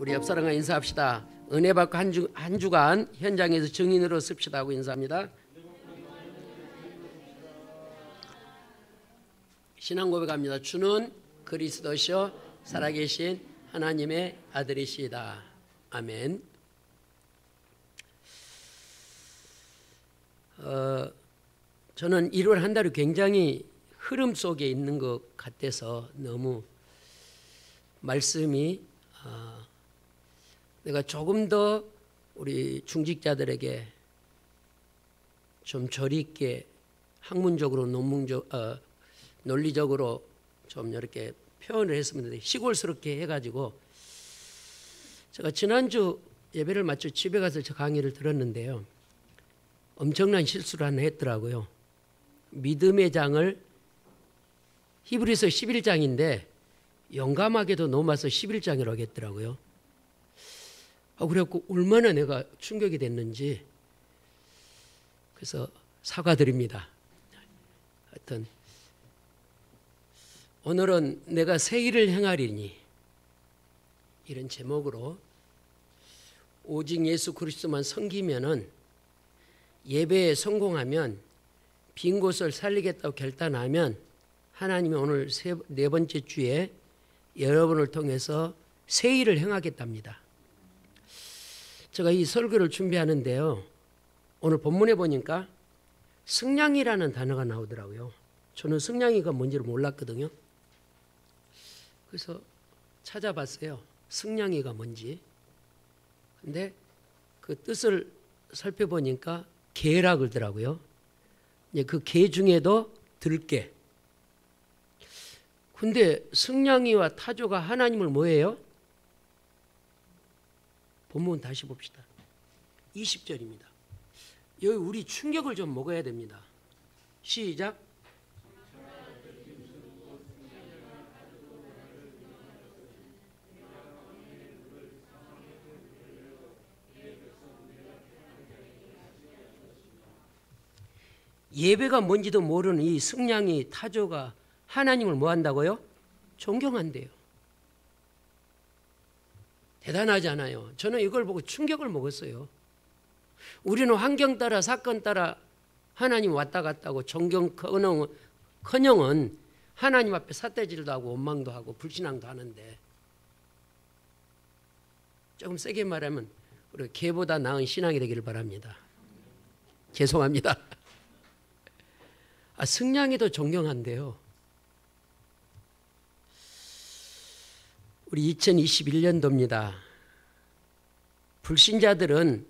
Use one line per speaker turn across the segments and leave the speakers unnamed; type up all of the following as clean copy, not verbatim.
우리 옆 사람과 인사합시다. 은혜 받고 한 주간 현장에서 증인으로 씁시다 하고 인사합니다. 신앙 고백합니다. 주는 그리스도시요 살아계신 하나님의 아들이시다. 아멘. 저는 1월 한 달이 굉장히 흐름 속에 있는 것 같아서 너무 말씀이 내가 조금 더 우리 중직자들에게 좀 저리 있게 학문적으로 논리적으로 좀 이렇게 표현을 했으면 되는데 시골스럽게 해가지고 제가 지난주 예배를 마치고 집에 가서 저 강의를 들었는데요. 엄청난 실수를 하나 했더라고요. 믿음의 장을 히브리서 11장인데 용감하게도 넘어서 11장이라고 하겠더라고요. 그래갖고 얼마나 내가 충격이 됐는지 그래서 사과드립니다. 하여튼 오늘은 내가 새 일을 행하리니 이런 제목으로 오직 예수 그리스도만 섬기면은 예배에 성공하면 빈 곳을 살리겠다고 결단하면 하나님이 오늘 네 번째 주에 여러분을 통해서 새 일을 행하겠답니다. 제가 이 설교를 준비하는데요. 오늘 본문에 보니까 승냥이라는 단어가 나오더라고요. 저는 승냥이가 뭔지를 몰랐거든요. 그래서 찾아봤어요. 승냥이가 뭔지. 근데 그 뜻을 살펴보니까 개라 그러더라고요. 그 개 중에도 들개. 근데 승냥이와 타조가 하나님을 뭐예요? 본문 다시 봅시다. 20절입니다. 여기 우리 충격을 좀 먹어야 됩니다. 시작. 예배가 뭔지도 모르는 이 승냥이 타조가 하나님을 뭐 한다고요? 존경한대요. 대단하지 않아요? 저는 이걸 보고 충격을 먹었어요. 우리는 환경 따라 사건 따라 하나님 왔다 갔다 하고 존경커녕은 하나님 앞에 삿대질도 하고 원망도 하고 불신앙도 하는데 조금 세게 말하면 우리 개보다 나은 신앙이 되기를 바랍니다. 죄송합니다. 승냥이도 존경한대요. 우리 2021년도입니다. 불신자들은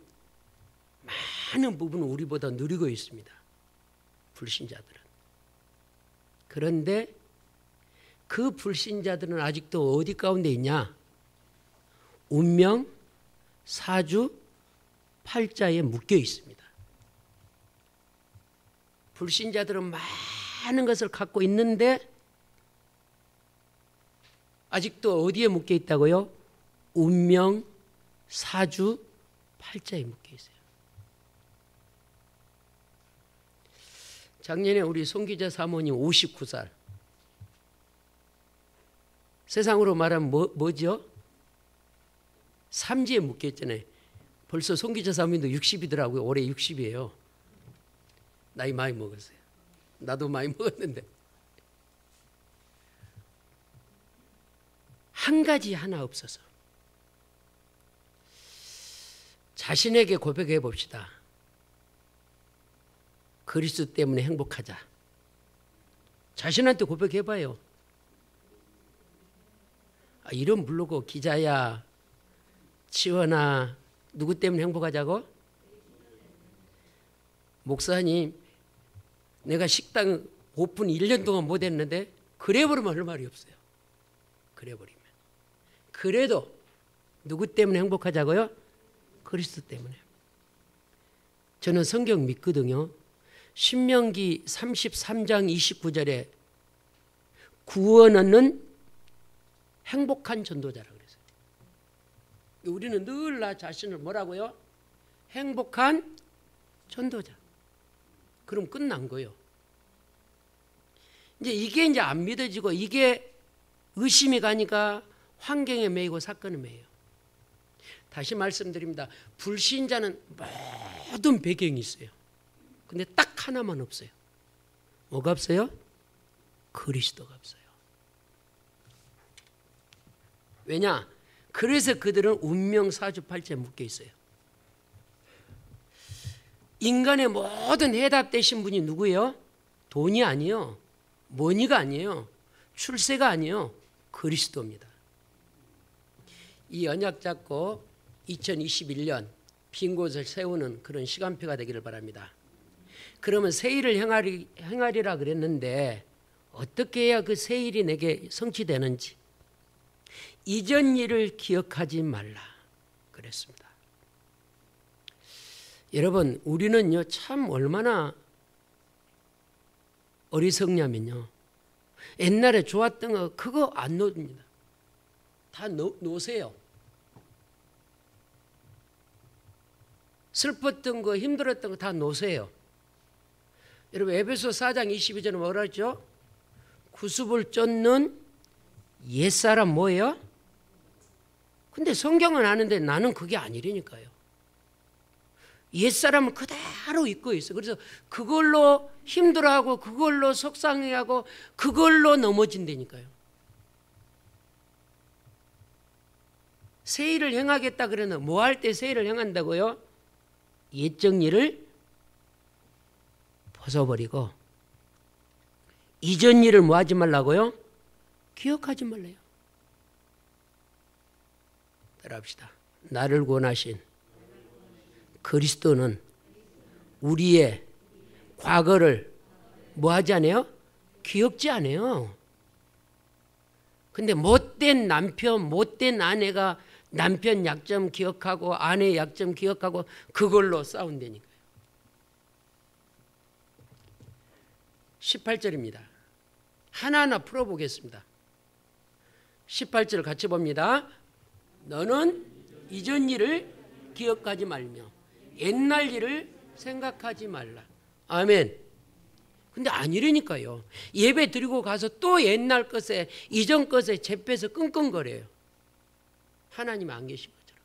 많은 부분을 우리보다 누리고 있습니다. 불신자들은. 그런데 그 불신자들은 아직도 어디 가운데 있냐? 운명, 사주, 팔자에 묶여 있습니다. 불신자들은 많은 것을 갖고 있는데 아직도 어디에 묶여 있다고요? 운명, 사주, 팔자에 묶여 있어요. 작년에 우리 송기자 사모님 59살. 세상으로 말하면 뭐죠? 삼지에 묶여 있잖아요. 벌써 송기자 사모님도 60이더라고요. 올해 60이에요. 나이 많이 먹었어요. 나도 많이 먹었는데. 한 가지 하나 없어서 자신에게 고백해 봅시다. 그리스도 때문에 행복하자. 자신한테 고백해 봐요. 이름 부르고 기자야, 치원아, 누구 때문에 행복하자고? 목사님, 내가 식당 오픈 1년 동안 못 했는데 그래 버리면 할 말이 없어요. 그래 버리면. 그래도 누구 때문에 행복하자고요? 그리스도 때문에. 저는 성경 믿거든요. 신명기 33장 29절에 구원 얻는 행복한 전도자라고 그랬어요. 우리는 늘 나 자신을 뭐라고요? 행복한 전도자. 그럼 끝난 거예요. 이게 이제 안 믿어지고 이게 의심이 가니까 환경에 매이고 사건에 매여요. 다시 말씀드립니다. 불신자는 모든 배경이 있어요. 근데 딱 하나만 없어요. 뭐가 없어요? 그리스도가 없어요. 왜냐? 그래서 그들은 운명 사주팔자에 묶여 있어요. 인간의 모든 해답 되신 분이 누구예요? 돈이 아니에요. 머니가 아니에요. 출세가 아니에요. 그리스도입니다. 이 언약 잡고 2021년 빈 곳을 세우는 그런 시간표가 되기를 바랍니다. 그러면 새 일을 행하리라 그랬는데 어떻게 해야 그 새 일이 내게 성취되는지 이전 일을 기억하지 말라 그랬습니다. 여러분 우리는요 참 얼마나 어리석냐면요 옛날에 좋았던 거 그거 안 놓습니다. 다 놓으세요. 슬펐던 거 힘들었던 거 다 놓으세요. 여러분 에베소 4장 22절에 뭐라 했죠? 구습을 쫓는 옛사람 뭐예요? 근데 성경은 아는데 나는 그게 아니라니까요. 옛사람은 그대로 잊고 있어. 그래서 그걸로 힘들어하고 그걸로 속상해하고 그걸로 넘어진다니까요. 새 일을 행하겠다 그러면 뭐 할 때 새 일을 행한다고요? 옛 정리를 벗어버리고 이전 일을 뭐 하지 말라고요? 기억하지 말래요. 따라합시다. 나를 구원하신 그리스도는 우리의 과거를 뭐 하지 않아요? 기억지 않아요. 근데 못된 남편, 못된 아내가 남편 약점 기억하고 아내의 약점 기억하고 그걸로 싸운다니까요. 18절입니다. 하나하나 풀어보겠습니다. 18절 같이 봅니다. 너는 이전 일을 기억하지 말며 옛날 일을 생각하지 말라. 아멘. 근데 아니라니까요. 예배 드리고 가서 또 옛날 것에 이전 것에 재패서 끙끙거려요. 하나님 안 계신 것처럼.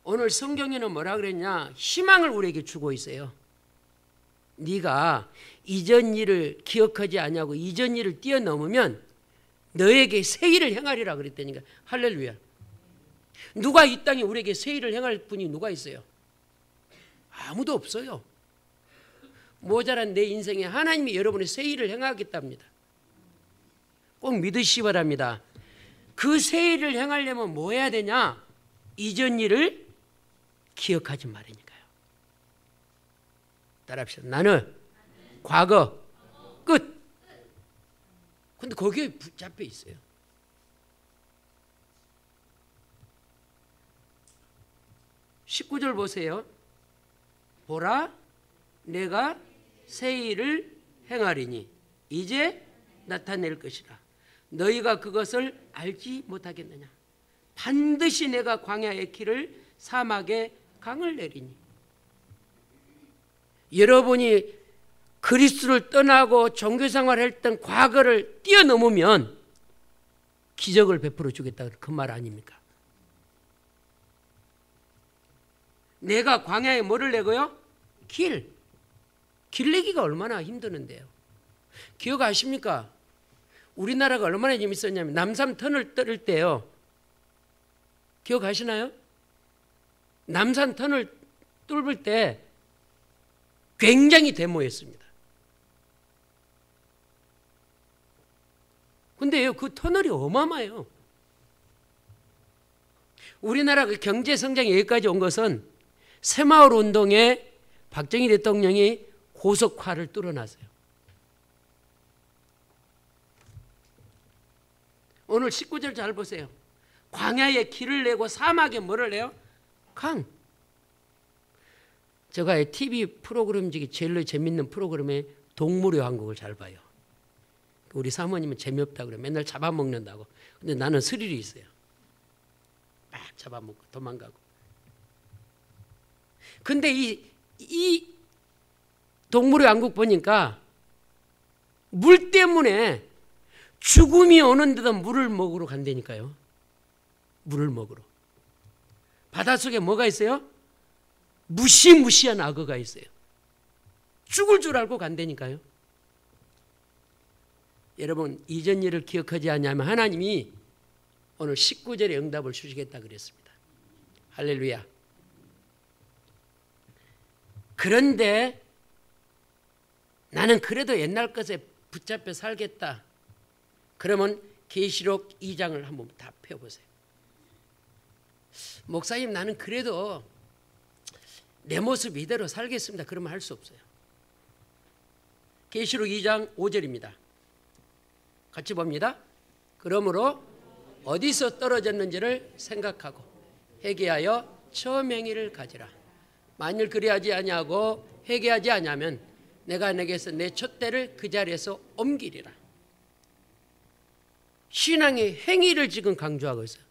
오늘 성경에는 뭐라 그랬냐? 희망을 우리에게 주고 있어요. 네가 이전 일을 기억하지 않냐고 이전 일을 뛰어넘으면 너에게 새 일을 행하리라 그랬다니까. 할렐루야. 누가 이 땅에 우리에게 새 일을 행할 분이 누가 있어요? 아무도 없어요. 모자란 내 인생에 하나님이 여러분의 새 일을 행하겠답니다. 꼭 믿으시기 바랍니다. 그 새 일을 행하려면 뭐 해야 되냐? 이전 일을 기억하지 말으니까요. 따라합시다. 나는 과거 끝. 근데 거기에 붙잡혀 있어요. (19절) 보세요. 보라 내가 새 일을 행하리니 이제 나타낼 것이라. 너희가 그것을 알지 못하겠느냐. 반드시 내가 광야의 길을 사막에 강을 내리니. 여러분이 그리스도를 떠나고 종교생활을 했던 과거를 뛰어넘으면 기적을 베풀어 주겠다 그 말 아닙니까? 내가 광야에 뭐를 내고요? 길 내기가 얼마나 힘드는데요. 기억하십니까? 우리나라가 얼마나 재밌었냐면 남산터널 뚫을 때요. 기억하시나요? 남산터널 뚫을 때 굉장히 데모였습니다. 근데 그 터널이 어마어마해요. 우리나라가 경제 성장이 여기까지 온 것은 새마을 운동에 박정희 대통령이 고속화를 뚫어놨어요. 오늘 19절 잘 보세요. 광야에 길을 내고 사막에 뭐를 내요? 강. 제가 TV 프로그램 중에 제일 재밌는 프로그램에 동물의 왕국을 잘 봐요. 우리 사모님은 재미없다고 그래요. 맨날 잡아먹는다고. 근데 나는 스릴이 있어요. 막 잡아먹고 도망가고. 근데 이 동물의 왕국 보니까 물 때문에 죽음이 오는데도 물을 먹으러 간다니까요. 물을 먹으러. 바닷속에 뭐가 있어요? 무시무시한 악어가 있어요. 죽을 줄 알고 간다니까요. 여러분, 이전 일을 기억하지 않냐면 하나님이 오늘 19절에 응답을 주시겠다 그랬습니다. 할렐루야. 그런데 나는 그래도 옛날 것에 붙잡혀 살겠다. 그러면 계시록 2장을 한번 다 펴보세요. 목사님, 나는 그래도 내 모습 이대로 살겠습니다. 그러면 할 수 없어요. 계시록 2장 5절입니다. 같이 봅니다. 그러므로 어디서 떨어졌는지를 생각하고 회개하여 처음 행위를 가지라. 만일 그리하지 아니하고 회개하지 아니하면 내가 내게서 내 촛대를 그 자리에서 옮기리라. 신앙의 행위를 지금 강조하고 있어요.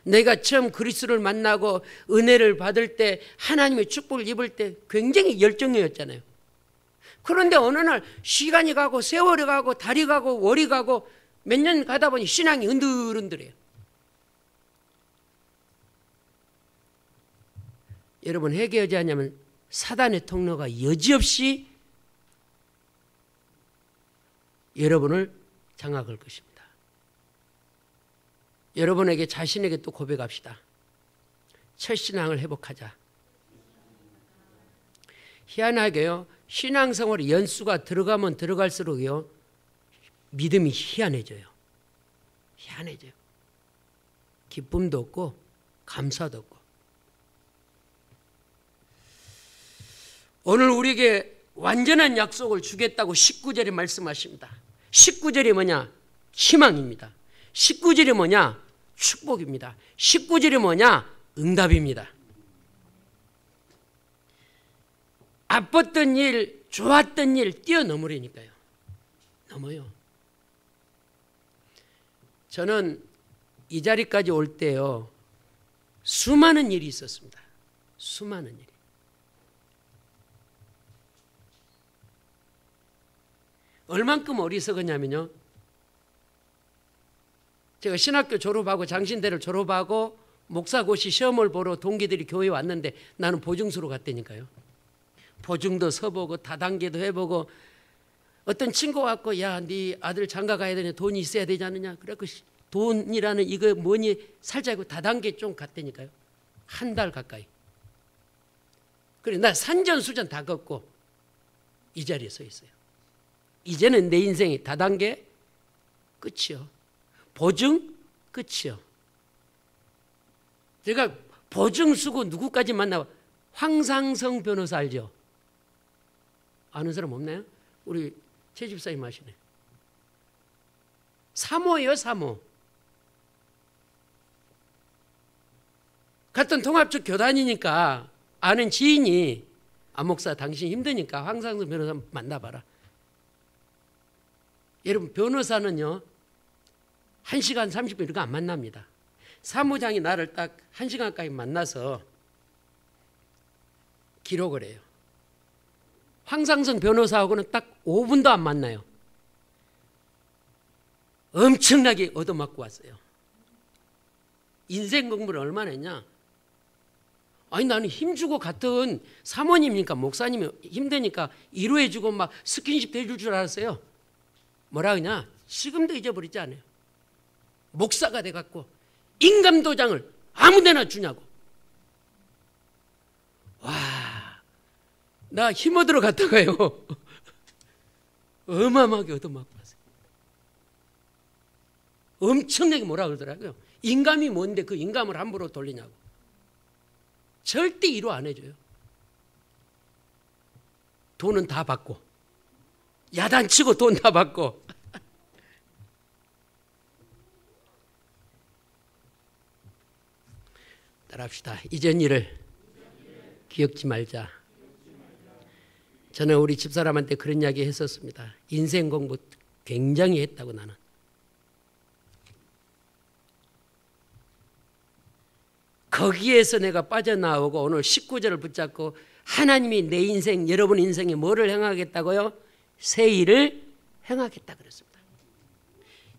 내가 처음 그리스도를 만나고 은혜를 받을 때, 하나님의 축복을 입을 때 굉장히 열정이었잖아요. 그런데 어느 날 시간이 가고 세월이 가고 달이 가고 월이 가고 몇 년 가다 보니 신앙이 흔들흔들해요. 여러분, 회개하지 않으면 사단의 통로가 여지없이 여러분을 장악할 것입니다. 여러분에게 자신에게 또 고백합시다. 첫신앙을 회복하자. 희한하게요, 신앙생활의 연수가 들어가면 들어갈수록요 믿음이 희한해져요. 희한해져요. 기쁨도 없고 감사도 없고. 오늘 우리에게 완전한 약속을 주겠다고 19절에 말씀하십니다. 19절이 뭐냐? 희망입니다. 19절이 뭐냐? 축복입니다. 19절이 뭐냐? 응답입니다. 아팠던 일, 좋았던 일 뛰어넘으려니까요. 넘어요. 저는 이 자리까지 올 때요, 수많은 일이 있었습니다. 수많은 일이. 얼만큼 어리석었냐면요, 제가 신학교 졸업하고 장신대를 졸업하고 목사고시 시험을 보러 동기들이 교회에 왔는데 나는 보증소로 갔다니까요. 보증도 서보고 다단계도 해보고, 어떤 친구가 왔고, 야, 네 아들 장가 가야 되냐, 돈이 있어야 되지 않느냐. 그래서 돈이라는 이거 뭐니 살자고 다단계 좀 갔다니까요. 한 달 가까이. 그래, 나 산전수전 다 걷고 이 자리에 서 있어요. 이제는 내 인생이 다단계 끝이요. 보증 끝이요. 제가 보증 쓰고 누구까지 만나고, 황상성 변호사 알죠? 아는 사람 없나요? 우리 최 집사님 아시네. 사모예요, 사모. 같은 통합적 교단이니까 아는 지인이, 안 목사 당신 힘드니까 황상성 변호사 만나봐라. 여러분, 변호사는요 1시간 30분 이렇게 안 만납니다. 사무장이 나를 딱 1시간까지 만나서 기록을 해요. 황상성 변호사하고는 딱 5분도 안 만나요. 엄청나게 얻어맞고 왔어요. 인생 공부를 얼마나 했냐? 아니, 나는 힘주고 같은 사모님이니까, 목사님이 힘드니까 위로해주고 막 스킨십 해줄 줄 알았어요. 뭐라 그러냐? 지금도 잊어버리지 않아요. 목사가 돼갖고 인감도장을 아무데나 주냐고. 와, 나 힘 얻으러 갔다가요 어마어마하게 얻어맞고 왔어요. 엄청나게 뭐라 그러더라고요. 인감이 뭔데 그 인감을 함부로 돌리냐고. 절대 위로 안 해줘요. 돈은 다 받고, 야단치고 돈 다 받고. 따라합시다. 이전 일을 기억지 말자. 저는 우리 집사람한테 그런 이야기 했었습니다. 인생 공부 굉장히 했다고. 나는 거기에서 내가 빠져나오고 오늘 19절을 붙잡고, 하나님이 내 인생, 여러분 인생에 뭐를 행하겠다고요? 새 일을 행하겠다 그랬습니다.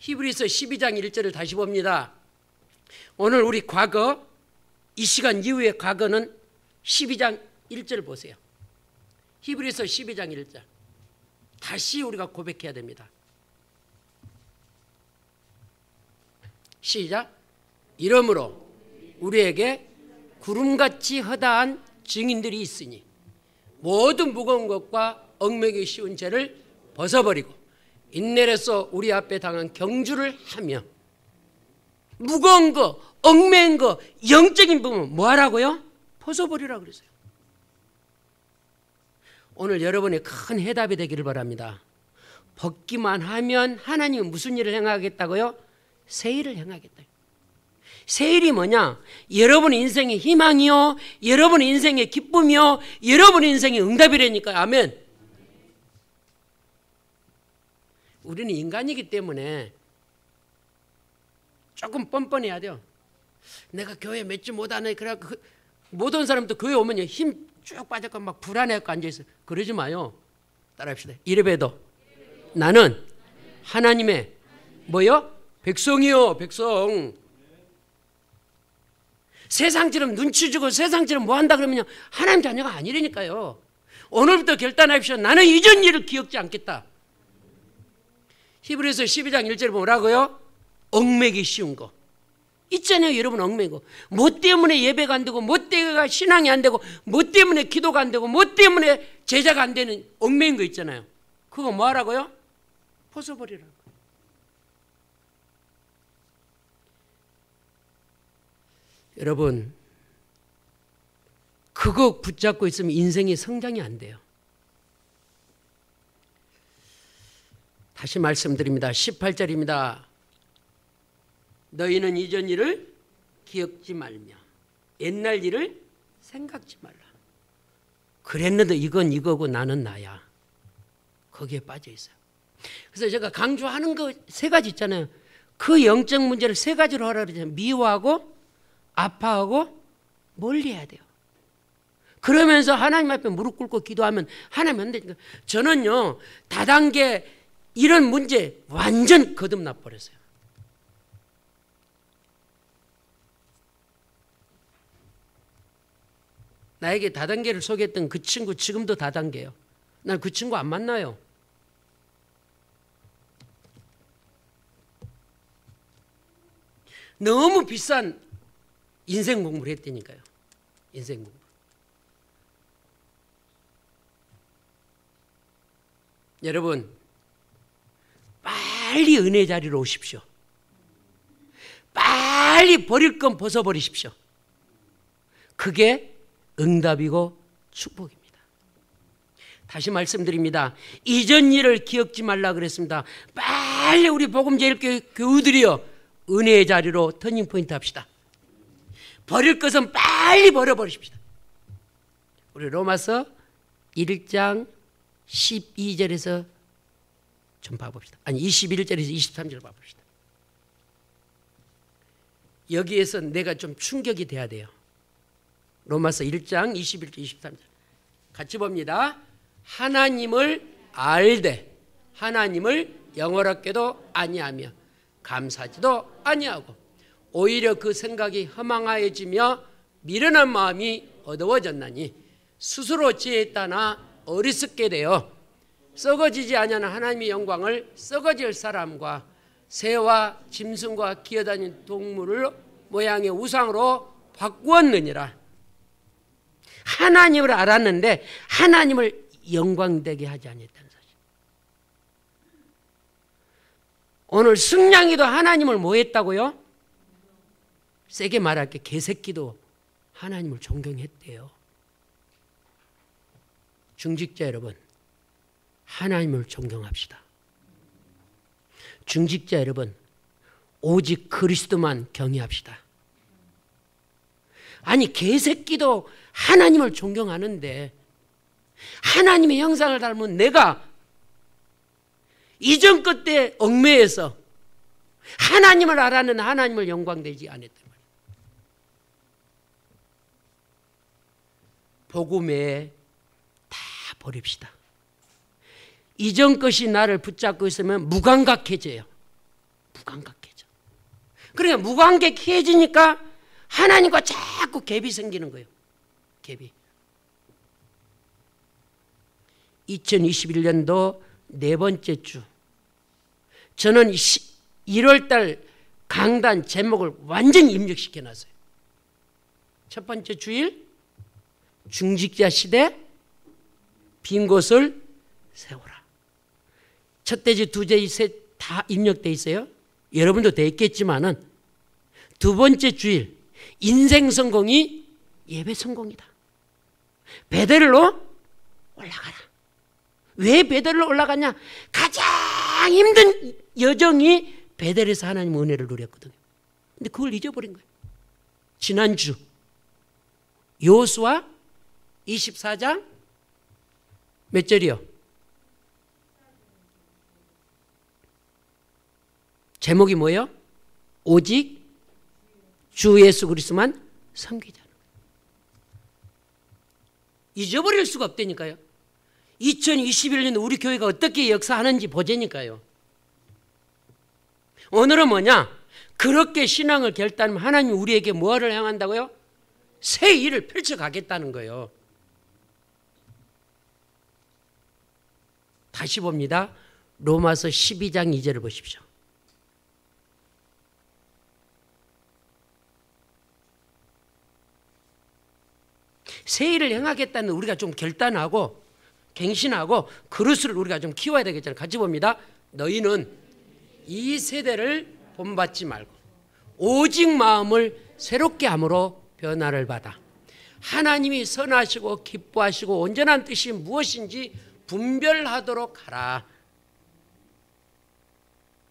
히브리서 12장 1절을 다시 봅니다. 오늘 우리 과거, 이 시간 이후의 과거는 12장 1절 보세요. 히브리서 12장 1절. 다시 우리가 고백해야 됩니다. 시작. 이러므로 우리에게 구름같이 허다한 증인들이 있으니 모든 무거운 것과 얽매기 쉬운 죄를 벗어버리고 인내로서 우리 앞에 당한 경주를 하며. 무거운 거, 얽매인 거, 영적인 부분 뭐 하라고요? 벗어버리라고 그랬어요. 오늘 여러분의 큰 해답이 되기를 바랍니다. 벗기만 하면 하나님은 무슨 일을 행하겠다고요? 새 일을 행하겠다. 새 일이 뭐냐? 여러분 인생의 희망이요, 여러분 인생의 기쁨이요, 여러분 인생의 응답이라니까요. 아멘. 우리는 인간이기 때문에 조금 뻔뻔해야 돼요. 내가 교회 몇 주 못 하네. 그래 못 온 사람도 교회 오면 힘 쭉 빠져서 막 불안해갖고 앉아있어요. 그러지 마요. 따라합시다. 이래봬도 나는 하나님의 뭐요? 백성이요, 백성. 세상처럼 눈치 주고 세상처럼 뭐 한다 그러면요, 하나님 자녀가 아니라니까요. 오늘부터 결단하십시오. 나는 이전 일을 기억지 않겠다. 히브리서 12장 1절에 뭐라고요? 얽매기 쉬운 거 있잖아요. 여러분, 얽매고 뭐 때문에 예배가 안 되고, 뭐 때문에 신앙이 안 되고, 뭐 때문에 기도가 안 되고, 뭐 때문에 제자가 안 되는 얽매인 거 있잖아요. 그거 뭐 하라고요? 벗어버리라고. 여러분, 그거 붙잡고 있으면 인생이 성장이 안 돼요. 다시 말씀드립니다. 18절입니다. 너희는 이전 일을 기억지 말며 옛날 일을 생각지 말라. 그랬는데 이건 이거고 나는 나야. 거기에 빠져 있어요. 그래서 제가 강조하는 거 세 가지 있잖아요. 그 영적 문제를 세 가지로 하라 그러잖아요. 미워하고 아파하고 멀리해야 돼요. 그러면서 하나님 앞에 무릎 꿇고 기도하면 하나님 안 되니까. 저는요, 다단계 이런 문제 완전 거듭나 버렸어요. 나에게 다단계를 소개했던 그 친구 지금도 다단계예요. 난 그 친구 안 만나요. 너무 비싼 인생 공부를 했다니까요. 인생 공부. 여러분, 빨리 은혜 자리로 오십시오. 빨리 버릴 건 벗어버리십시오. 그게 응답이고 축복입니다. 다시 말씀드립니다. 이전 일을 기억지 말라 그랬습니다. 빨리 우리 복음제일교회 교우들이요, 은혜의 자리로 터닝포인트 합시다. 버릴 것은 빨리 버려버리십시다. 우리 로마서 1장 12절에서 좀 봐봅시다. 아니 21절에서 23절 봐봅시다. 여기에서 내가 좀 충격이 돼야 돼요. 로마서 1장 21절 23절 같이 봅니다. 하나님을 알되 하나님을 영원하게도 아니하며 감사하지도 아니하고 오히려 그 생각이 허망하여지며 미련한 마음이 어두워졌나니 스스로 지혜에 따나 어리석게 되어 썩어지지 아니하는 하나님의 영광을 썩어질 사람과 새와 짐승과 기어다니는 동물을 모양의 우상으로 바꾸었느니라. 하나님을 알았는데 하나님을 영광되게 하지 아니했다는 사실. 오늘 승냥이도 하나님을 뭐 했다고요? 세게 말할게. 개새끼도 하나님을 존경했대요. 중직자 여러분, 하나님을 존경합시다. 중직자 여러분, 오직 그리스도만 경외합시다. 아니, 개새끼도 하나님을 존경하는데 하나님의 형상을 닮은 내가 이전 것 때 얽매여서 하나님을 알았는 하나님을 영광되지 않았단 말이에요. 복음에 다 버립시다. 이전 것이 나를 붙잡고 있으면 무감각해져요. 무감각해져. 그러니까 무관객해지니까 하나님과 자꾸 갭이 생기는 거예요. 갭이. 2021년도 네 번째 주, 저는 1월달 강단 제목을 완전히 입력시켜 놨어요. 첫 번째 주일, 중직자 시대, 빈 곳을 세우라. 첫째 주, 두째 주, 셋 다 입력돼 있어요. 여러분도 돼 있겠지만은 두 번째 주일, 인생 성공이 예배 성공이다. 베델로 올라가라. 왜 베델로 올라가냐? 가장 힘든 여정이 베델에서 하나님 은혜를 누렸거든요. 근데 그걸 잊어버린 거예요. 지난주 여호수아 24장 몇 절이요? 제목이 뭐예요? 오직 주 예수 그리스도만 섬기자는 거예요. 잊어버릴 수가 없다니까요. 2021년에 우리 교회가 어떻게 역사하는지 보자니까요. 오늘은 뭐냐? 그렇게 신앙을 결단하면 하나님이 우리에게 뭐를 향한다고요? 새 일을 펼쳐가겠다는 거예요. 다시 봅니다. 로마서 12장 2절을 보십시오. 새 일을 행하겠다는 우리가 좀 결단하고 갱신하고 그릇을 우리가 좀 키워야 되겠잖아요. 같이 봅니다. 너희는 이 세대를 본받지 말고 오직 마음을 새롭게 함으로 변화를 받아 하나님이 선하시고 기뻐하시고 온전한 뜻이 무엇인지 분별하도록 하라.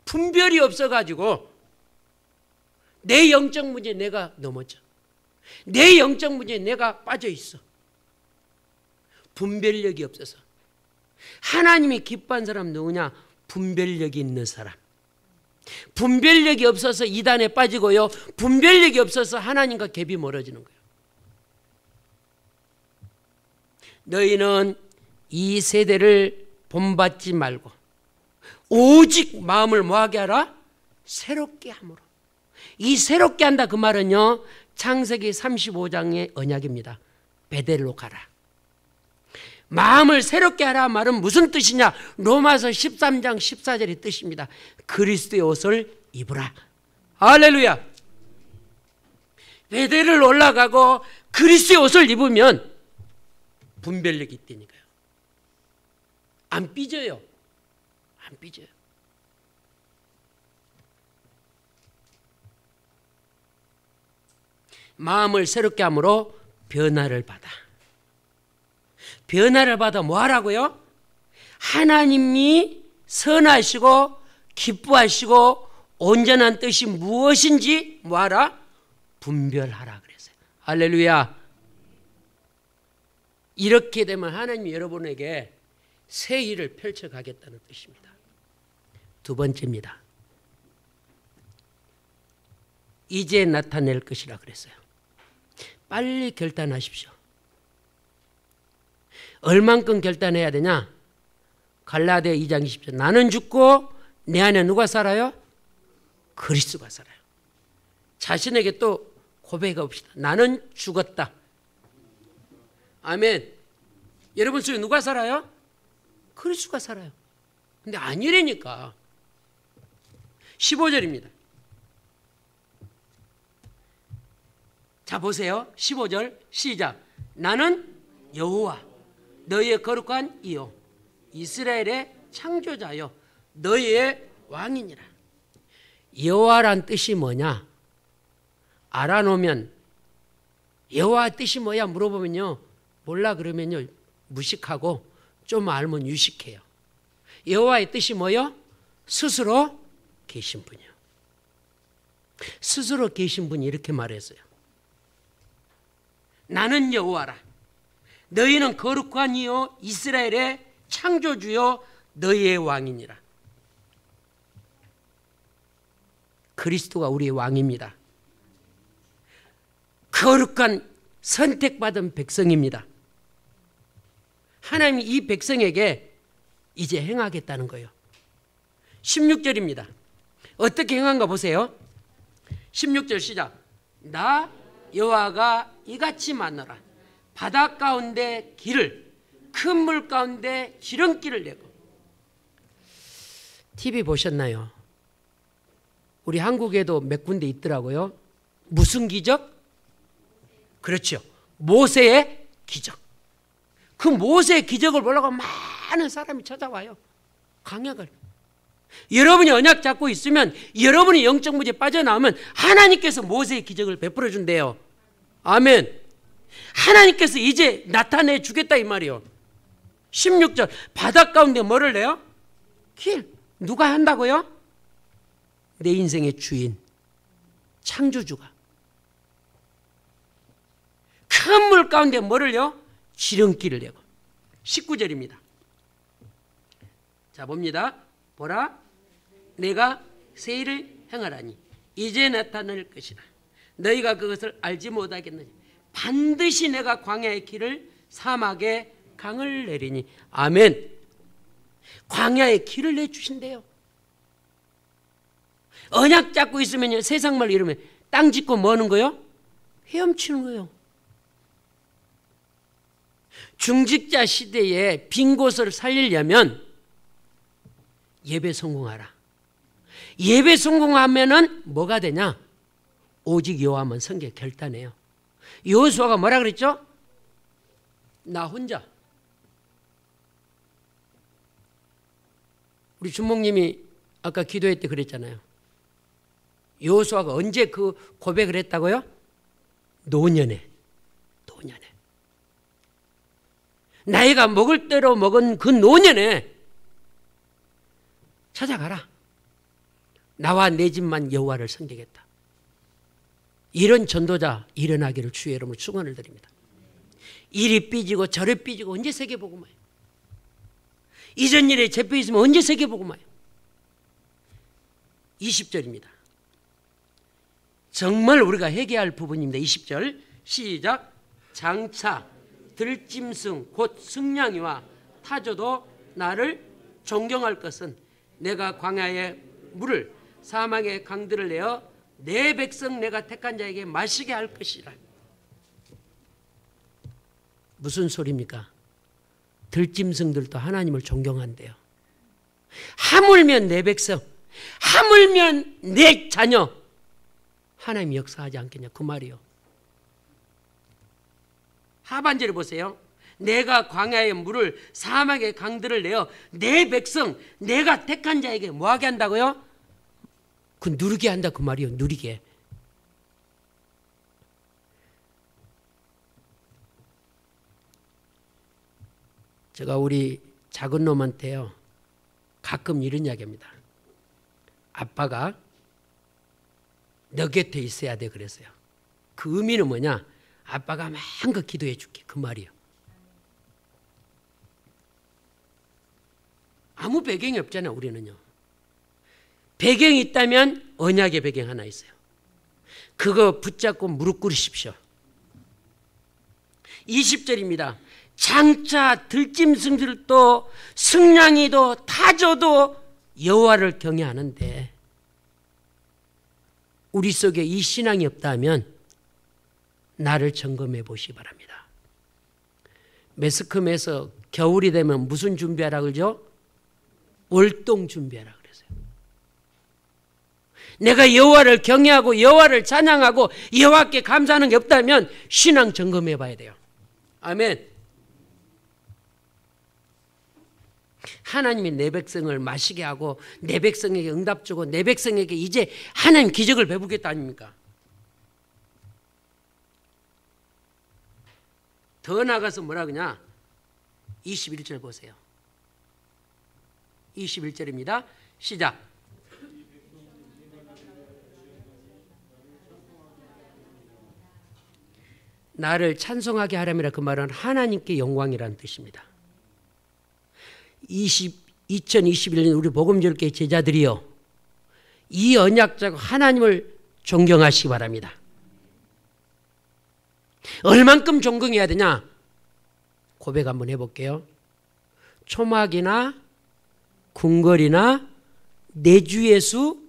분별이 없어가지고 내 영적 문제에 내가 넘어져. 내 영적 문제에 내가 빠져 있어. 분별력이 없어서. 하나님이 기뻐한 사람 누구냐? 분별력이 있는 사람. 분별력이 없어서 이단에 빠지고요. 분별력이 없어서 하나님과 갭이 멀어지는 거예요. 너희는 이 세대를 본받지 말고 오직 마음을 뭐하게 하라? 새롭게 함으로. 이 새롭게 한다 그 말은요, 창세기 35장의 언약입니다. 베델로 가라. 마음을 새롭게 하라 말은 무슨 뜻이냐? 로마서 13장 14절의 뜻입니다. 그리스도의 옷을 입으라. 할렐루야. 베델을 올라가고 그리스도의 옷을 입으면 분별력이 있다니까요. 안 삐져요. 안 삐져요. 마음을 새롭게 함으로 변화를 받아. 변화를 받아 뭐 하라고요? 하나님이 선하시고 기뻐하시고 온전한 뜻이 무엇인지 뭐 하라? 분별하라 그랬어요. 할렐루야. 이렇게 되면 하나님이 여러분에게 새 일을 펼쳐가겠다는 뜻입니다. 두 번째입니다. 이제 나타낼 것이라 그랬어요. 빨리 결단하십시오. 얼만큼 결단해야 되냐? 갈라디아 2장 20절. 나는 죽고 내 안에 누가 살아요? 그리스도가 살아요. 자신에게 또 고백해 봅시다. 나는 죽었다. 아멘. 여러분 속에 누가 살아요? 그리스도가 살아요. 근데 아니라니까. 15절입니다. 자 보세요. 15절 시작. 나는 여호와 너희의 거룩한 이요 이스라엘의 창조자요 너희의 왕이니라. 여호와란 뜻이 뭐냐? 알아놓으면 여호와 뜻이 뭐야 물어보면요 몰라 그러면요 무식하고 좀 알면 유식해요. 여호와의 뜻이 뭐요? 스스로 계신 분이요. 스스로 계신 분이 이렇게 말했어요. 나는 여호와라. 너희는 거룩한 이요 이스라엘의 창조주요 너희의 왕이니라. 그리스도가 우리의 왕입니다. 거룩한 선택받은 백성입니다. 하나님이 이 백성에게 이제 행하겠다는 거예요. 16절입니다. 어떻게 행한가 보세요. 16절 시작. 나 여호와가 이같이 만나라. 바다 가운데 길을, 큰 물 가운데 지름길을 내고. TV 보셨나요? 우리 한국에도 몇 군데 있더라고요. 무슨 기적? 그렇죠. 모세의 기적. 그 모세의 기적을 보려고 많은 사람이 찾아와요. 강약을. 여러분이 언약 잡고 있으면, 여러분이 영적 무지에 빠져나오면 하나님께서 모세의 기적을 베풀어 준대요. 아멘. 하나님께서 이제 나타내 주겠다 이 말이요. 16절 바다 가운데 뭐를 내요? 길. 누가 한다고요? 내 인생의 주인, 창조주가. 큰 물 가운데 뭐를요? 지름길을 내고. 19절입니다. 자 봅니다. 보라, 내가 새 일을 행하라니 이제 나타날 것이라. 너희가 그것을 알지 못하겠느냐. 반드시 내가 광야의 길을, 사막에 강을 내리니. 아멘. 광야의 길을 내주신대요. 언약 잡고 있으면요, 세상 말로 이러면 땅 짓고 뭐 하는 거요? 헤엄치는 거예요. 중직자 시대에 빈 곳을 살리려면 예배 성공하라. 예배 성공하면은 뭐가 되냐? 오직 여호와만 성계 결단해요. 여호수아가 뭐라 그랬죠? 나 혼자. 우리 주목님이 아까 기도회 때 그랬잖아요. 여호수아가 언제 그 고백을 했다고요? 노년에. 나이가 먹을 대로 먹은 그 노년에 찾아가라. 나와 내 집만 여호와를 섬기겠다. 이런 전도자 일어나기를 주의 이름으로 축원을 드립니다. 이리 삐지고 저리 삐지고 언제 세계 보고 마요. 이전 일에 잡혀 있으면 언제 세계 보고 마요. 20절입니다. 정말 우리가 회개할 부분입니다. 20절 시작. 장차 들짐승 곧 승냥이와 타조도 나를 존경할 것은 내가 광야의 물을, 사막의 강들을 내어 내 백성 내가 택한 자에게 마시게 할 것이라. 무슨 소리입니까? 들짐승들도 하나님을 존경한대요. 하물면 내 백성, 하물면 내 자녀, 하나님이 역사하지 않겠냐 그 말이요. 하반절에 보세요. 내가 광야의 물을, 사막의 강들을 내어 내 백성 내가 택한 자에게 뭐하게 한다고요? 그 누리게 한다 그 말이요. 누리게. 제가 우리 작은 놈한테요 가끔 이런 이야기합니다. 아빠가 너 곁에 있어야 돼 그랬어요. 그 의미는 뭐냐? 아빠가 마음껏 기도해 줄게 그 말이요. 아무 배경이 없잖아요. 우리는요. 배경이 있다면 언약의 배경 하나 있어요. 그거 붙잡고 무릎 꿇으십시오. 20절입니다. 장차 들짐승들도 승냥이도 타조도 여호와를 경외하는데 우리 속에 이 신앙이 없다면 나를 점검해 보시기 바랍니다. 매스컴에서 겨울이 되면 무슨 준비하라 그러죠? 월동 준비하라 그랬어요. 내가 여호와를 경외하고 여호와를 찬양하고 여호와께 감사하는 게 없다면 신앙 점검해 봐야 돼요. 아멘. 하나님이 내 백성을 마시게 하고 내 백성에게 응답 주고 내 백성에게 이제 하나님 기적을 베푸겠다 아닙니까? 더 나가서 뭐라 그러냐? 21절 보세요. 21절입니다. 시작. 나를 찬송하게 하람이라 그 말은 하나님께 영광이라는 뜻입니다. 2021년 우리 복음절교회 제자들이요, 이 언약자고 하나님을 존경하시기 바랍니다. 얼만큼 존경해야 되냐? 고백 한번 해볼게요. 초막이나 궁궐이나 내주 예수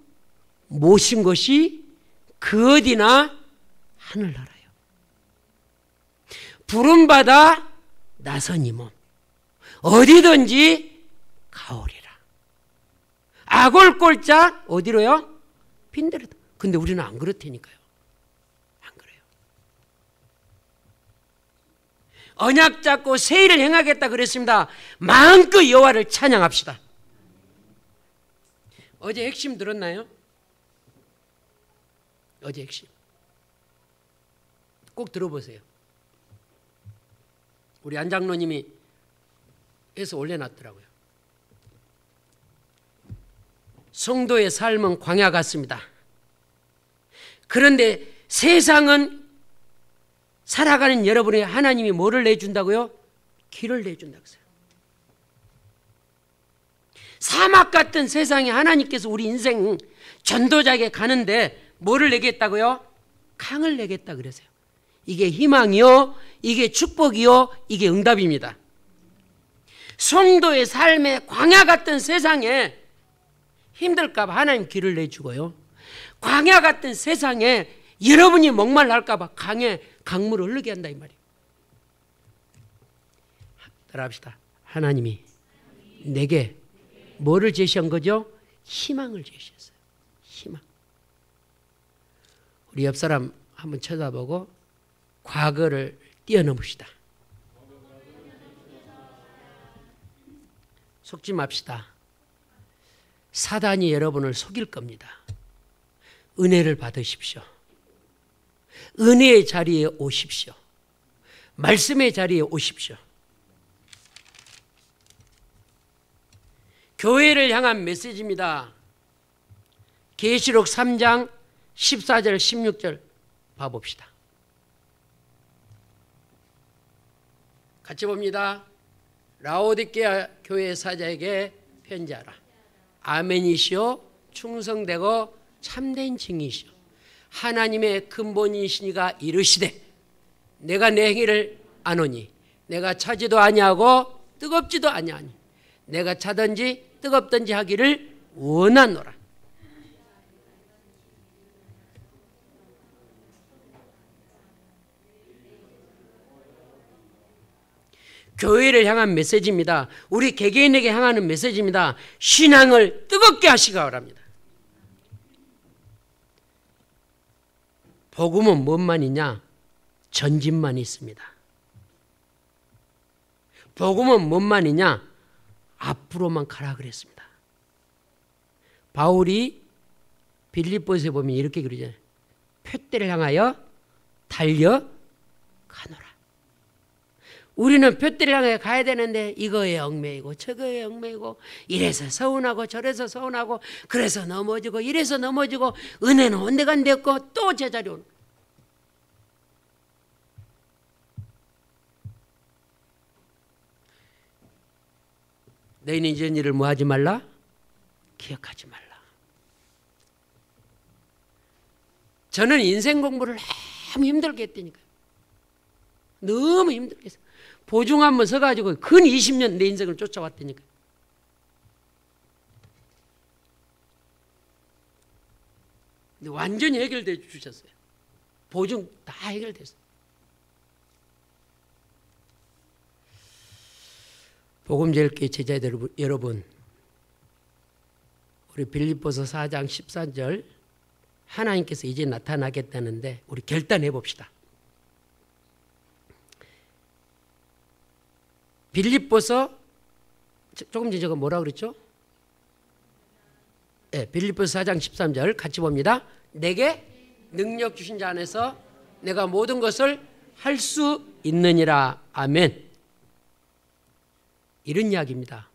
모신 것이 그 어디나 하늘나라요. 부름받아 나선 이 몸 어디든지 가오리라. 아골골짝 어디로요? 빈대로다. 근데 우리는 안 그렇다니까요. 안 그래요. 언약 잡고 새 일을 행하겠다 그랬습니다. 마음껏 여호와를 찬양합시다. 어제 핵심 들었나요? 어제 핵심 꼭 들어보세요. 우리 안 장로님이 해서 올려놨더라고요. 성도의 삶은 광야 같습니다. 그런데 세상은 살아가는 여러분의 하나님이 뭐를 내준다고요? 길을 내준다고 했어요. 사막 같은 세상에 하나님께서 우리 인생 전도자에게 가는데 뭐를 내겠다고요? 강을 내겠다 그러세요. 이게 희망이요, 이게 축복이요, 이게 응답입니다. 성도의 삶의 광야 같은 세상에 힘들까 봐 하나님 길을 내주고요, 광야 같은 세상에 여러분이 목말랄까 봐 강에 강물을 흐르게 한다 이 말이에요. 따라합시다. 하나님이 내게 뭐를 제시한 거죠? 희망을 제시했어요. 희망. 우리 옆 사람 한번 쳐다보고 과거를 뛰어넘읍시다. 속지 맙시다. 사단이 여러분을 속일 겁니다. 은혜를 받으십시오. 은혜의 자리에 오십시오. 말씀의 자리에 오십시오. 교회를 향한 메시지입니다. 계시록 3장 14절 16절 봐봅시다. 같이 봅니다. 라오디게아 교회 사자에게 편지하라. 아멘이시오 충성되고 참된 증이시오 하나님의 근본이시니가 이르시되 내가 내 행위를 아노니 내가 차지도 아니하고 뜨겁지도 아니하니 내가 차든지 뜨겁든지 하기를 원하노라. 교회를 향한 메시지입니다. 우리 개개인에게 향하는 메시지입니다. 신앙을 뜨겁게 하시기 바랍니다. 복음은 뭔만이냐? 전진만 있습니다. 복음은 뭔만이냐? 앞으로만 가라 그랬습니다. 바울이 빌립보서에 보면 이렇게 그러잖아요. 표대를 향하여 달려가노라. 우리는 표대를 향해 가야 되는데 이거에 얽매이고 저거에 얽매이고 이래서 서운하고 저래서 서운하고 그래서 넘어지고 이래서 넘어지고 은혜는 온데간데 없고 또 제자리 오는. 너희는 이전 일을 뭐 하지 말라? 기억하지 말라. 저는 인생 공부를 너무 힘들게 했다니까요. 너무 힘들게 했어요. 보증 한번 서가지고 근 20년 내 인생을 쫓아왔다니까요. 근데 완전히 해결돼 주셨어요. 보증 다 해결됐어요. 복음제일교회 제자들 여러분, 우리 빌립보서 4장 14절 하나님께서 이제 나타나겠다는데 우리 결단해 봅시다. 빌립보서 조금 전에 제가 뭐라 그랬죠? 네, 빌립보서 4장 13절 같이 봅니다. 내게 능력 주신 자 안에서 내가 모든 것을 할 수 있느니라. 아멘. 이런 이야기입니다.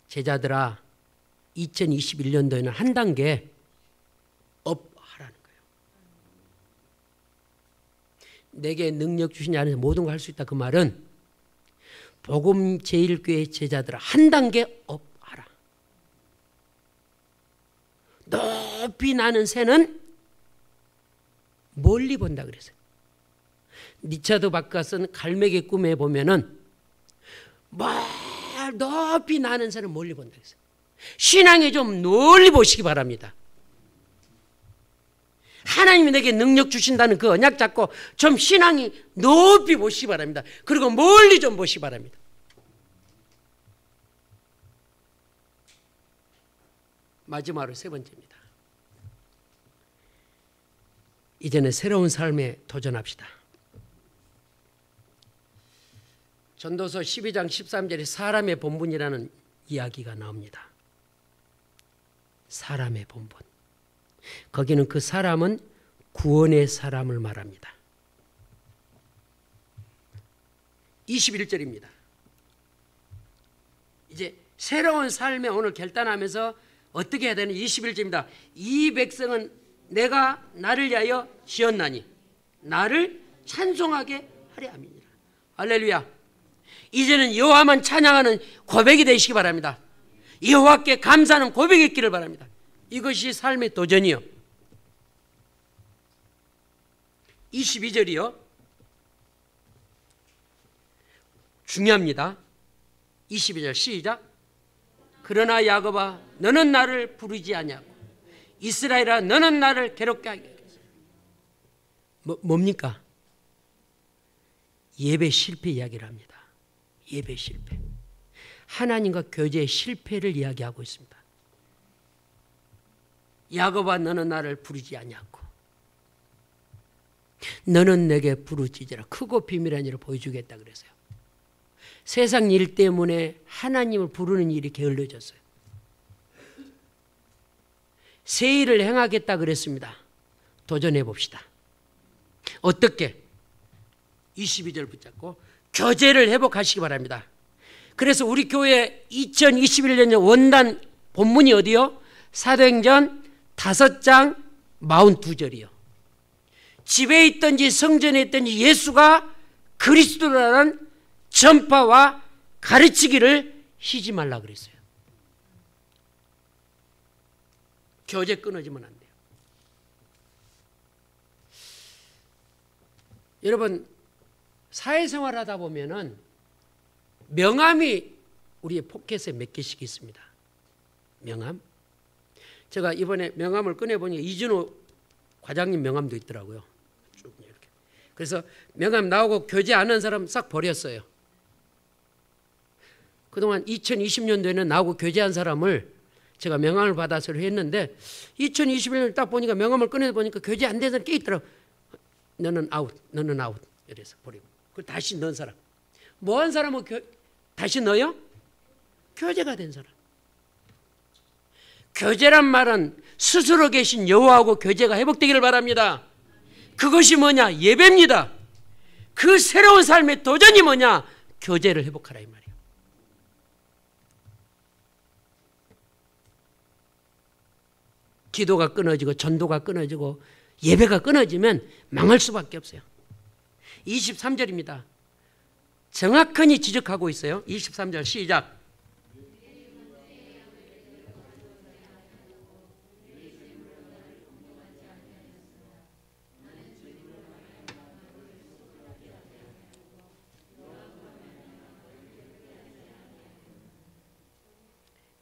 제자들아, 2021년도에는 한 단계 업 하라는 거예요. 내게 능력 주신 자 안에서 모든 걸 할 수 있다. 그 말은 복음 제일교회 제자들아 한 단계 업 하라. 높이 나는 새는 멀리 본다 그랬어요. 리차드 바카스는 갈매기 꿈에 보면은 높이 나는 새는 멀리 본다 그랬어요. 신앙에 좀 멀리 보시기 바랍니다. 하나님이 내게 능력 주신다는 그 언약 잡고 좀 신앙이 높이 보시기 바랍니다. 그리고 멀리 좀 보시기 바랍니다. 마지막으로 세 번째입니다. 이제는 새로운 삶에 도전합시다. 전도서 12장 13절에 사람의 본분이라는 이야기가 나옵니다. 사람의 본분. 거기는 그 사람은 구원의 사람을 말합니다. 21절입니다. 이제 새로운 삶에 오늘 결단하면서 어떻게 해야 되는 21절입니다. 이 백성은 내가 나를 위하여 지었나니 나를 찬송하게 하려 함이니라. 할렐루야. 이제는 여호와만 찬양하는 고백이 되시기 바랍니다. 여호와께 감사하는 고백이 있기를 바랍니다. 이것이 삶의 도전이요. 22절이요. 중요합니다. 22절 시작. 그러나 야곱아 너는 나를 부르지 아니하고 이스라엘아 너는 나를 괴롭게 하게 하겠어. 뭡니까? 예배 실패 이야기를 합니다. 예배 실패. 하나님과 교제의 실패를 이야기하고 있습니다. 야곱아 너는 나를 부르지 아니하고 너는 내게 부르짖으라. 크고 비밀한 일을 보여주겠다 그랬어요. 세상 일 때문에 하나님을 부르는 일이 게을러졌어요. 새 일을 행하겠다 그랬습니다. 도전해 봅시다. 어떻게? 22절 붙잡고 교제를 회복하시기 바랍니다. 그래서 우리 교회 2021년 원단 본문이 어디요? 사도행전 5장 42절이요. 집에 있든지 성전에 있든지 예수가 그리스도라는 전파와 가르치기를 쉬지 말라 그랬어요. 교제 끊어지면 안 돼요. 여러분 사회생활 하다 보면은 명함이 우리의 포켓에 몇 개씩 있습니다. 명함. 제가 이번에 명함을 꺼내보니 이준호 과장님 명함도 있더라고요. 쭉 이렇게. 그래서 명함 나오고 교제 안 한 사람 싹 버렸어요. 그동안 2020년도에는 나오고 교제한 사람을 제가 명함을 받아서 했는데 2021년 딱 보니까 명함을 꺼내보니까 교제 안 된 사람 꽤 있더라고요. 너는 아웃, 너는 아웃. 이래서 버리고. 그걸 다시 넣은 사람. 뭐 한 사람은 다시 넣어요? 교제가 된 사람. 교제란 말은 스스로 계신 여호와하고 교제가 회복되기를 바랍니다. 그것이 뭐냐? 예배입니다. 그 새로운 삶의 도전이 뭐냐? 교제를 회복하라 이 말이에요. 기도가 끊어지고 전도가 끊어지고 예배가 끊어지면 망할 수밖에 없어요. 23절입니다. 정확하니 지적하고 있어요. 23절 시작.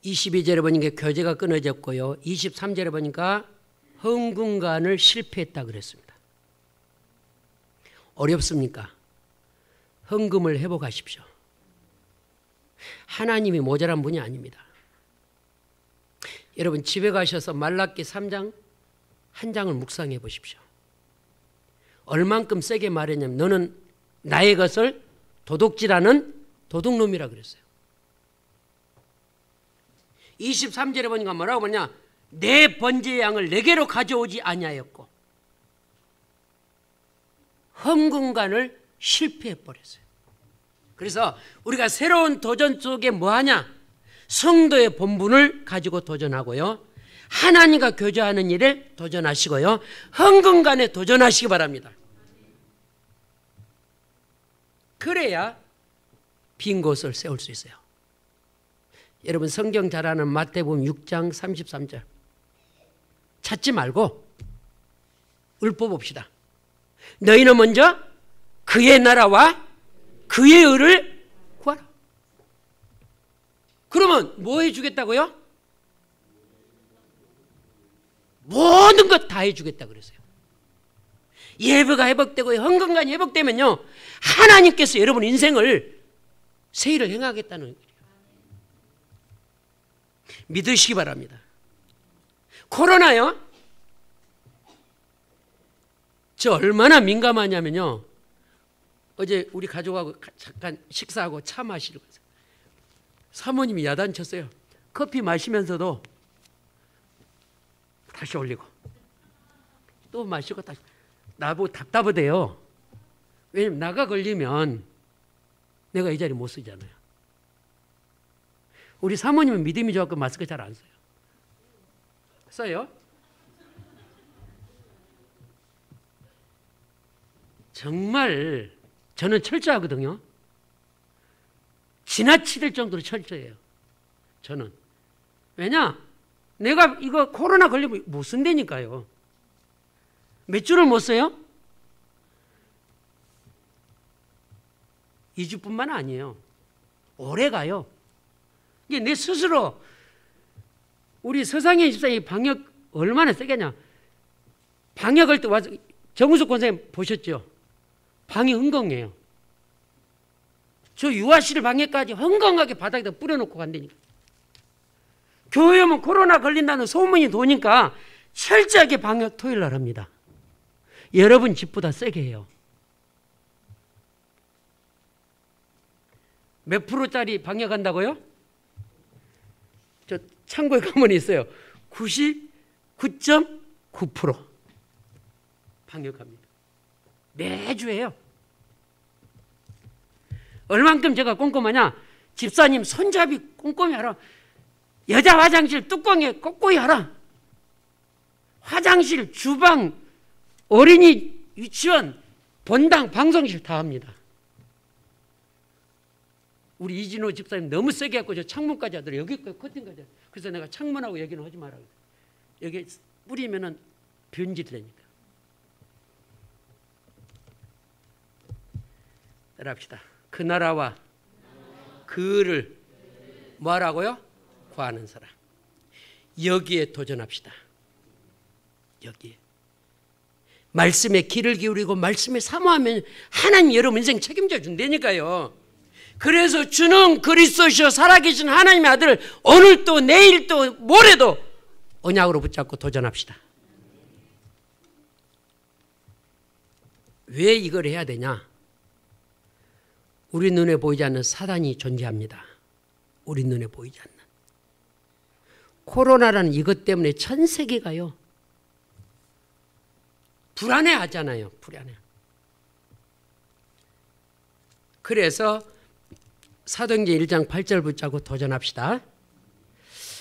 (22절에) 보니까 교제가 끊어졌고요. 23절에 보니까 헌금관을 실패했다 그랬습니다. 어렵습니까? 헌금을 회복하십시오. 하나님이 모자란 분이 아닙니다. 여러분 집에 가셔서 말라기 3장 한 장을 묵상해 보십시오. 얼만큼 세게 말했냐면 너는 나의 것을 도둑질하는 도둑놈이라 그랬어요. 23절에 보니까 뭐라고 보냐? 내 번제의 양을 내게로 가져오지 아니하였고 헌금관을 실패해 버렸어요. 그래서 우리가 새로운 도전 속에 뭐하냐? 성도의 본분을 가지고 도전하고요. 하나님과 교제하는 일에 도전하시고요. 헌금관에 도전하시기 바랍니다. 그래야 빈 곳을 세울 수 있어요. 여러분 성경 잘 아는 마태복음 6장 33절 찾지 말고 읊어봅시다. 너희는 먼저 그의 나라와 그의 의를 구하라. 그러면 뭐 해주겠다고요? 모든 것 다 해주겠다 그랬어요. 예배가 회복되고 헌금관이 회복되면요, 하나님께서 여러분 인생을 새 일을 행하겠다는 거예요. 믿으시기 바랍니다. 코로나요, 저 얼마나 민감하냐면요, 어제 우리 가족하고 잠깐 식사하고 차 마시러 갔어요. 사모님이 야단쳤어요. 커피 마시면서도 다시 올리고 또 마시고 다시. 나보고 답답하대요. 왜냐면 나가 걸리면 내가 이 자리 못 쓰잖아요. 우리 사모님은 믿음이 좋아서 마스크 잘 안 써요. 써요? 정말 저는 철저하거든요. 지나칠 정도로 철저해요. 저는. 왜냐? 내가 이거 코로나 걸리면 못 쓴다니까요. 몇 주를 못 써요? 2주뿐만 아니에요. 오래 가요. 이게 내 스스로, 우리 서상현 집사님이 방역 얼마나 세겠냐. 방역할 때 와서 정우숙 권사님 보셨죠? 방이 흥건해요. 저 유아실 방에까지 흥건하게 바닥에다 뿌려놓고 간다니까. 교회 오면 코로나 걸린다는 소문이 도니까 철저하게 방역 토요일 날 합니다. 여러분 집보다 세게 해요. 몇 프로짜리 방역한다고요? 저 창고에 가면 있어요. 99.9% 방역합니다. 매주 해요. 얼만큼 제가 꼼꼼하냐? 집사님 손잡이 꼼꼼히 하라. 여자 화장실 뚜껑에 꼼꼼히 하라. 화장실, 주방, 어린이 유치원, 본당, 방송실 다 합니다. 우리 이진호 집사님 너무 세게 했고 저 창문까지 하더라고요. 여기까지 커튼까지 하더라고요. 그래서 내가 창문하고 여기는 하지 말라고. 여기 뿌리면은 변질 되니까. 따라합시다. 그 나라와 그를 뭐하라고요? 구하는 사람. 여기에 도전합시다. 여기에. 말씀에 귀를 기울이고 말씀에 사모하면 하나님 여러분 인생 책임져 준다니까요. 그래서 주는 그리스도시요 살아계신 하나님의 아들을 오늘도 내일도 모레도 언약으로 붙잡고 도전합시다. 왜 이걸 해야 되냐? 우리 눈에 보이지 않는 사단이 존재합니다. 우리 눈에 보이지 않는. 코로나라는 이것 때문에 전 세계가요 불안해하잖아요. 불안해. 그래서 사도행전 1장 8절 붙잡고 도전합시다.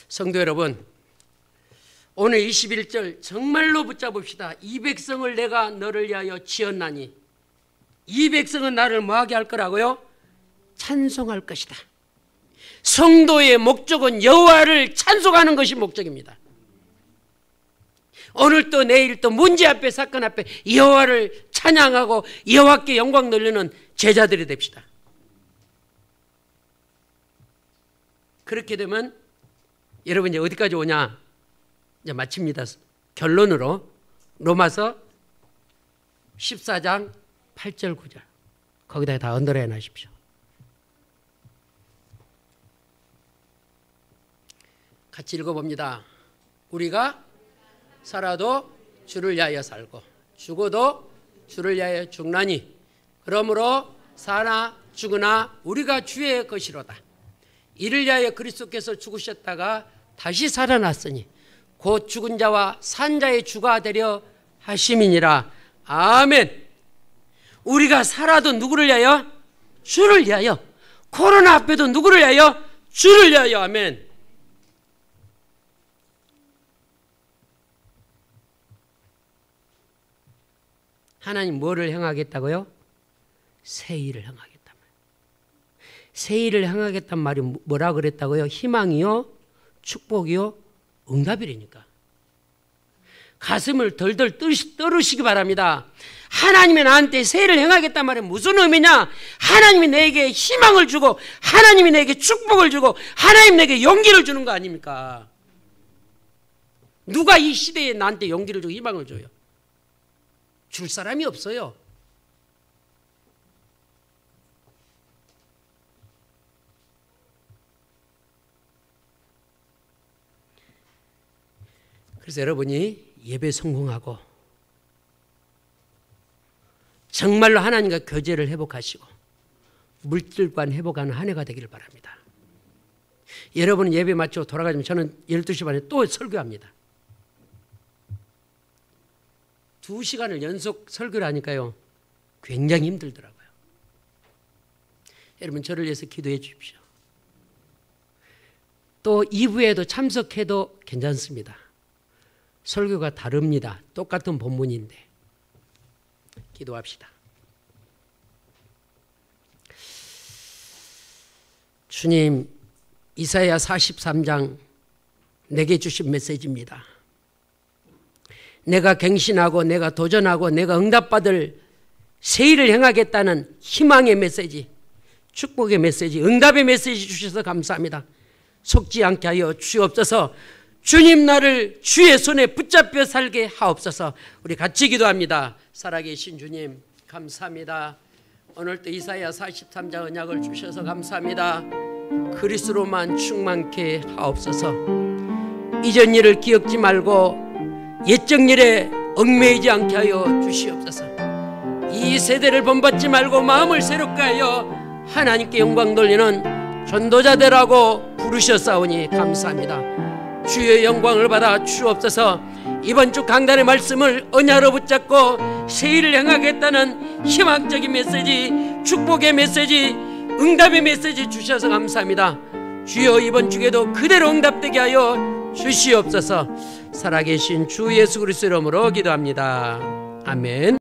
성도 여러분, 오늘 21절 정말로 붙잡읍시다. 이 백성을 내가 너를 위하여 지었나니 이 백성은 나를 뭐하게 할 거라고요? 찬송할 것이다. 성도의 목적은 여호와를 찬송하는 것이 목적입니다. 오늘 또 내일 또 문제 앞에 사건 앞에 여호와를 찬양하고 여호와께 영광 돌리는 제자들이 됩시다. 그렇게 되면 여러분 이제 어디까지 오냐? 이제 마칩니다. 결론으로 로마서 14장 8절 9절 거기다 다 언더라인 하십시오. 같이 읽어봅니다. 우리가 살아도 주를 위하여 살고 죽어도 주를 위하여 죽나니 그러므로 사나 죽으나 우리가 주의 것이로다. 이를 위하여 그리스도께서 죽으셨다가 다시 살아났으니 곧 죽은 자와 산 자의 주가 되려 하심이니라. 아멘. 우리가 살아도 누구를 위하여? 주를 위하여. 코로나 앞에도 누구를 위하여? 주를 위하여. 아멘. 하나님 뭐를 행하겠다고요? 새 일을 행하겠단 말이에요. 새 일을 행하겠단 말이 뭐라 그랬다고요? 희망이요? 축복이요? 응답이라니까. 가슴을 덜덜 떨으시기 바랍니다. 하나님이 나한테 새 일을 행하겠단 말이 무슨 의미냐? 하나님이 내게 희망을 주고 하나님이 내게 축복을 주고 하나님 내게 용기를 주는 거 아닙니까? 누가 이 시대에 나한테 용기를 주고 희망을 줘요? 줄 사람이 없어요. 그래서 여러분이 예배 성공하고 정말로 하나님과 교제를 회복하시고 물질관 회복하는 한 해가 되기를 바랍니다. 여러분은 예배 마치고 돌아가시면 저는 12시 반에 또 설교합니다. 2시간을 연속 설교를 하니까요 굉장히 힘들더라고요. 여러분 저를 위해서 기도해 주십시오. 또 2부에도 참석해도 괜찮습니다. 설교가 다릅니다. 똑같은 본문인데. 기도합시다. 주님, 이사야 43장 내게 주신 메시지입니다. 내가 갱신하고 내가 도전하고 내가 응답받을 새 일을 행하겠다는 희망의 메시지, 축복의 메시지, 응답의 메시지 주셔서 감사합니다. 속지 않게 하여 주옵소서. 주님 나를 주의 손에 붙잡혀 살게 하옵소서. 우리 같이 기도합니다. 살아계신 주님 감사합니다. 오늘도 이사야 43장 언약을 주셔서 감사합니다. 그리스도로만 충만케 하옵소서. 이전 일을 기억지 말고 옛적 일에 얽매이지 않게 하여 주시옵소서. 이 세대를 본받지 말고 마음을 새롭게 하여 하나님께 영광 돌리는 전도자들하고 부르셨사오니 감사합니다. 주의 영광을 받아 주옵소서. 이번 주 강단의 말씀을 언약으로 붙잡고 새 일을 행하겠다는 희망적인 메시지, 축복의 메시지, 응답의 메시지 주셔서 감사합니다. 주여 이번 주에도 그대로 응답되게 하여 주시옵소서. 살아계신 주 예수 그리스도 이름으로 기도합니다. 아멘.